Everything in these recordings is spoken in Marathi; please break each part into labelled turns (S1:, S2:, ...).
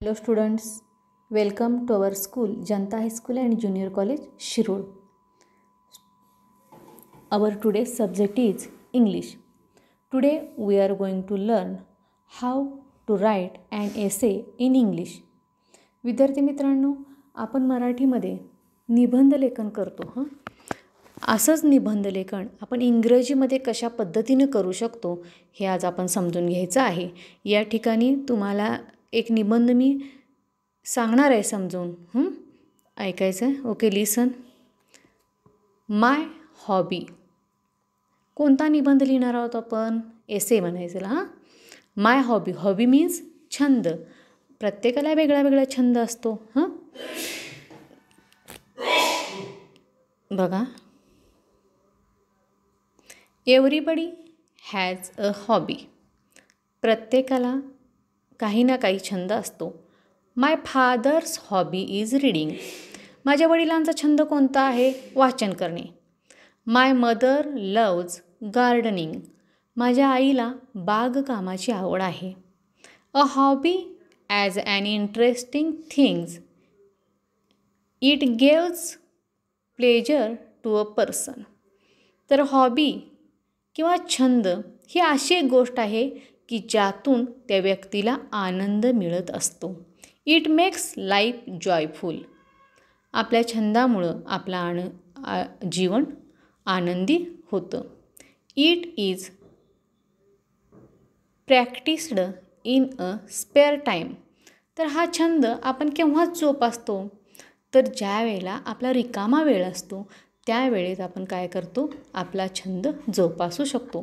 S1: Hello students, welcome to our school, Janta High School and Junior College, Shirur. Our today's subject is English. Today we are going to learn how to write an essay in English. विद्यार्थी मित्रांनो, आपण मराठीमध्ये निबंध लेखन करतो. असंच निबंध लेखन आपण इंग्रजीमध्ये कशा पद्धतीने करू शकतो हे आज आपण समजून घ्यायचं आहे. या ठिकाणी तुम्हाला एक निबंध मी सांगणार आहे समजून. ऐकायचं आहे. ओके, लिसन. माय हॉबी. कोणता निबंध लिहिणार आहोत आपण? एसे म्हणायचं. माय हॉबी. हॉबी मीन्स छंद. प्रत्येकाला वेगळा वेगळा छंद असतो. बघा, एव्हरीबडी हॅज अ हॉबी. प्रत्येकाला काही ना काही छंद असतो. My father's hobby is reading. माझ्या वडिलांचा छंद कोणता आहे? वाचन करणे. My mother loves gardening. माझ्या आईला बागकामाची आवड आहे. A hobby as an interesting things. It gives pleasure to a person. तर हॉबी किंवा छंद ही अशी एक गोष्ट आहे की ज्यातून त्या व्यक्तीला आनंद मिळत असतो. It makes life joyful. आपल्या छंदामुळं आपला जीवन आनंदी होतं. It is practised in a spare time. तर हा छंद आपण केव्हाच जोपासतो? तर ज्या वेळेला आपला रिकामा वेळ असतो त्यावेळेस आपण काय करतो? आपला छंद जोपासू शकतो.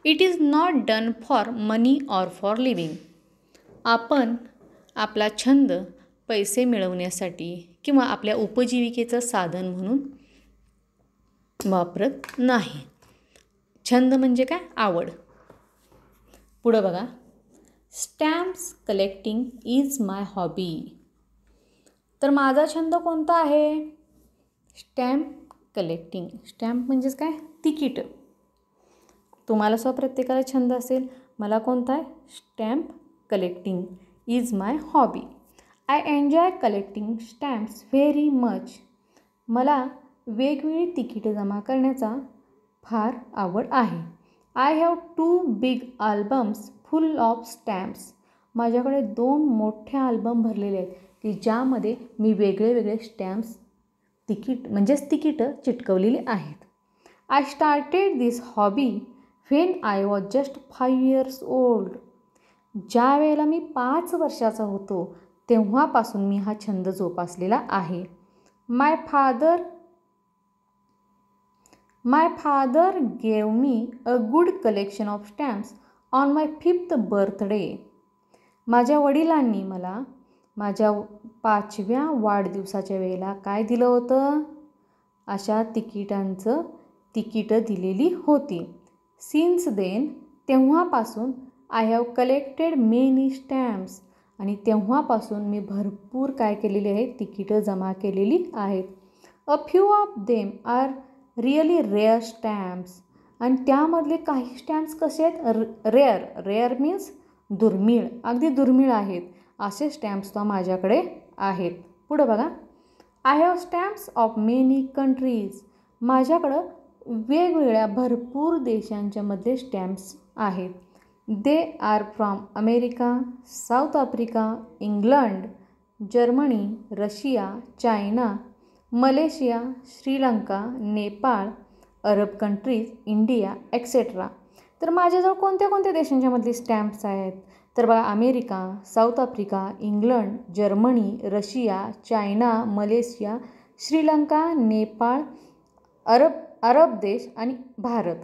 S1: It is not done for money or for living. आपण आपला छंद पैसे मिळवण्यासाठी किंवा आपल्या उपजीविकेचं साधन म्हणून वापरत नाही. छंद म्हणजे काय? आवड. पुढं बघा, stamps collecting is my hobby. तर माझा छंद कोणता आहे? Stamp collecting. स्टॅम्प म्हणजेच काय? तिकीट. तुम्हाला प्रत्येकाला छंद असेल. मला कोणता आहे? Stamp collecting is my hobby. I enjoy collecting stamps very much. मला वेगवेगळी तिकीटं जमा करण्याचा फार आवड आहे. I have 2 big albums full of stamps. माझ्याकडे 2 मोठे अल्बम भरलेले आहेत की ज्यामध्ये मी वेगळे वेगळे स्टॅम्प्स तिकीटं चिटकवलेली आहेत. I started this hobby when I was just 5 years old. ज्या वेळेला मी 5 वर्षाचा होतो तेव्हापासून मी हा छंद जोपासलेला आहे. My father gave me a good collection of stamps on my 5th birthday. माझ्या वडिलांनी मला माझ्या 5व्या वाढदिवसाच्या वेळेला काय दिलं होतं? अशा तिकीटं दिलेली होती. सिन्स देन, तेव्हापासून I have collected many stamps. आणि तेव्हापासून मी भरपूर काय केलेली आहे? तिकीटं जमा केलेली आहेत. A few of them are really rare stamps. आणि त्यामधले काही स्टॅम्प्स कसे आहेत? रेअर मीन्स दुर्मिळ. अगदी दुर्मिळ आहेत असे स्टॅम्प्स माझ्याकडे आहेत. पुढं बघा, I have stamps of many countries. माझ्याकडं वेगवेगळ्या भरपूर देशांच्या मधले स्टॅम्प्स आहेत. They are from America, South Africa, England, Germany, Russia, China, Malaysia, Sri Lanka, Nepal, Arab countries, India etcetera. तर माझ्याजवळ कोणत्या कोणत्या देशांच्या मधले स्टॅम्प्स आहेत? तर बघा, America, South Africa, England, Germany, Russia, China, Malaysia, Sri Lanka, Nepal, Arab देश आणि भारत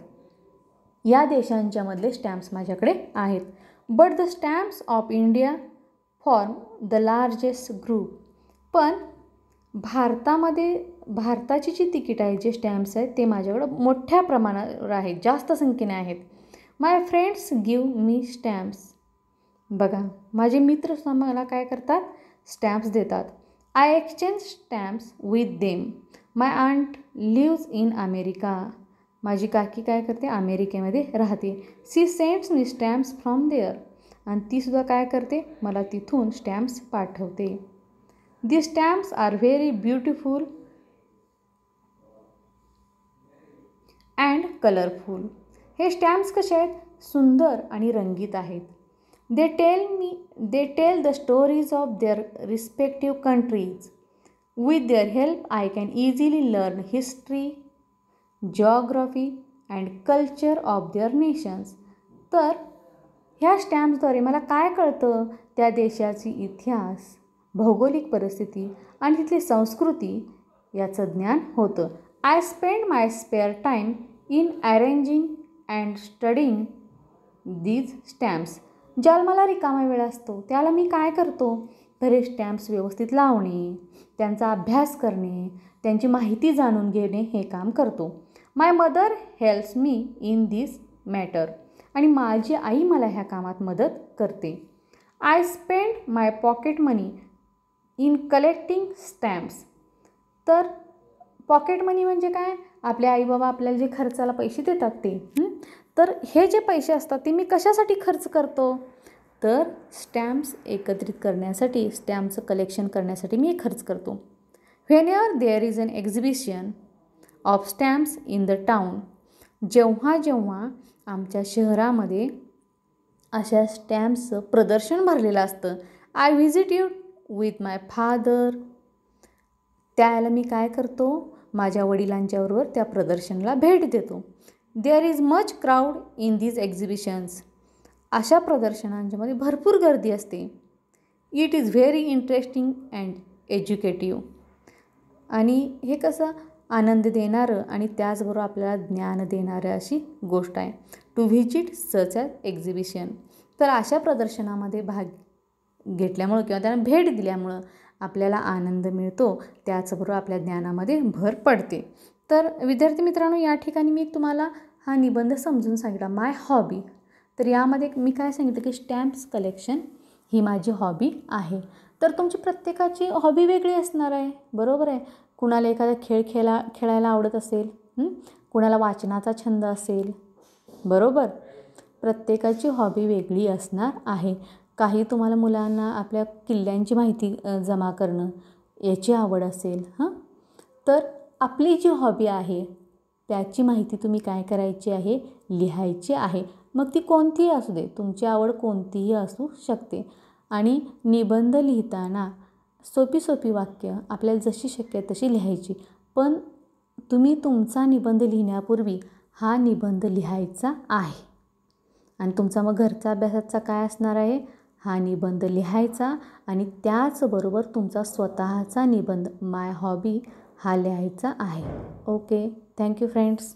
S1: या देशांच्या मधले स्टॅम्प्स माझ्याकडे आहेत. But the stamps of India form the largest group. पण भारताची जी तिकीट आहेत, जे स्टॅम्प्स आहेत ते माझ्याकडं मोठ्या प्रमाणावर आहेत, जास्त संख्येने आहेत. My friends give me stamps. बघा, माझे मित्र मला काय करतात? स्टॅम्प्स देतात. I exchange stamps with them. My aunt lives in America. माझी काकी काय करते? अमेरिकेमध्ये राहते. She sends me stamps from there. आणि तीसुद्धा काय करते, मला तिथून स्टॅम्प्स पाठवते. The stamps are very beautiful and colourful. हे स्टॅम्प्स कसे आहेत, सुंदर आणि रंगीत आहेत. They tell the stories of their respective countries. With their help I can easily learn history, geography and culture of their nations. तर ह्या स्टॅम्प्सद्वारे मला काय कळतं, त्या देशाची इतिहास, भौगोलिक परिस्थिती आणि तिथली संस्कृती याचं ज्ञान होतं. I spend my spare time in arranging and studying these stamps. ज्याला मला रिकामा वेळ असतो त्याला मी काय करतो, तर हे स्टॅम्प्स व्यवस्थित लावणे, त्यांचा अभ्यास करणे, त्यांची माहिती जाणून घेणे हे काम करतो. My mother helps me in this matter. आणि माझी आई मला ह्या कामात मदत करते. I spend my pocket money in collecting stamps. तर पॉकेट मनी म्हणजे काय, आपले आई बाबा आपल्याला जे खर्चाला पैसे देतात ते. तर हे जे पैसे असतात ते मी कशासाठी खर्च करतो, तर स्टॅम्प्स एकत्रित करण्यासाठी, स्टॅम्पचं कलेक्शन करण्यासाठी मी खर्च करतो. Whenever there is an exhibition of stamps in the town. जेव्हा जेव्हा आमच्या शहरामध्ये अशा स्टॅम्प्सचं प्रदर्शन भरलेलं असतं, I visit you with my father. त्यावेळेला मी काय करतो, माझ्या वडिलांच्याबरोबर त्या प्रदर्शनाला भेट देतो. There is much crowd in these exhibitions. अशा प्रदर्शनांच्यामध्ये भरपूर गर्दी असते. It is very interesting and educative. आणि हे कसं आनंद देणारं आणि त्याचबरोबर आपल्याला ज्ञान देणारं अशी गोष्ट आहे. To visit such as exhibition. तर अशा प्रदर्शनामध्ये भाग घेतल्यामुळं किंवा त्यांना भेट दिल्यामुळं आपल्याला आनंद मिळतो, त्याचबरोबर आपल्या ज्ञानामध्ये भर पडते. तर विद्यार्थी मित्रांनो, या ठिकाणी मी तुम्हाला हा निबंध समजून सांगितला, माय हॉबी. तर यामध्ये मी काय सांगितलं की स्टॅम्प्स कलेक्शन ही माझी हॉबी आहे. तर तुमची प्रत्येकाची हॉबी वेगळी असणार आहे, बरोबर आहे. कुणाला एखादा खेळ खेळायला आवडत असेल, कुणाला वाचनाचा छंद असेल, बरोबर. प्रत्येकाची हॉबी वेगळी असणार आहे. काही तुम्हाला मुलांना आपल्या किल्ल्यांची माहिती जमा करणं याची आवड असेल, तर आपली जी हॉबी आहे त्याची माहिती तुम्ही काय करायची आहे, लिहायची आहे. मग ती कोणतीही असू दे, तुमची आवड कोणतीही असू शकते. आणि निबंध लिहिताना सोपी सोपी वाक्य आपल्याला जशी शक्य आहे तशी लिहायची. पण तुम्ही तुमचा निबंध लिहिण्यापूर्वी हा निबंध लिहायचा आहे. आणि तुमचा मग घरचा अभ्यासाचा काय असणार आहे, हा निबंध लिहायचा आणि त्याचबरोबर तुमचा स्वतःचा निबंध माय हॉबी हा लिहायचा आहे. Okay, thank you friends.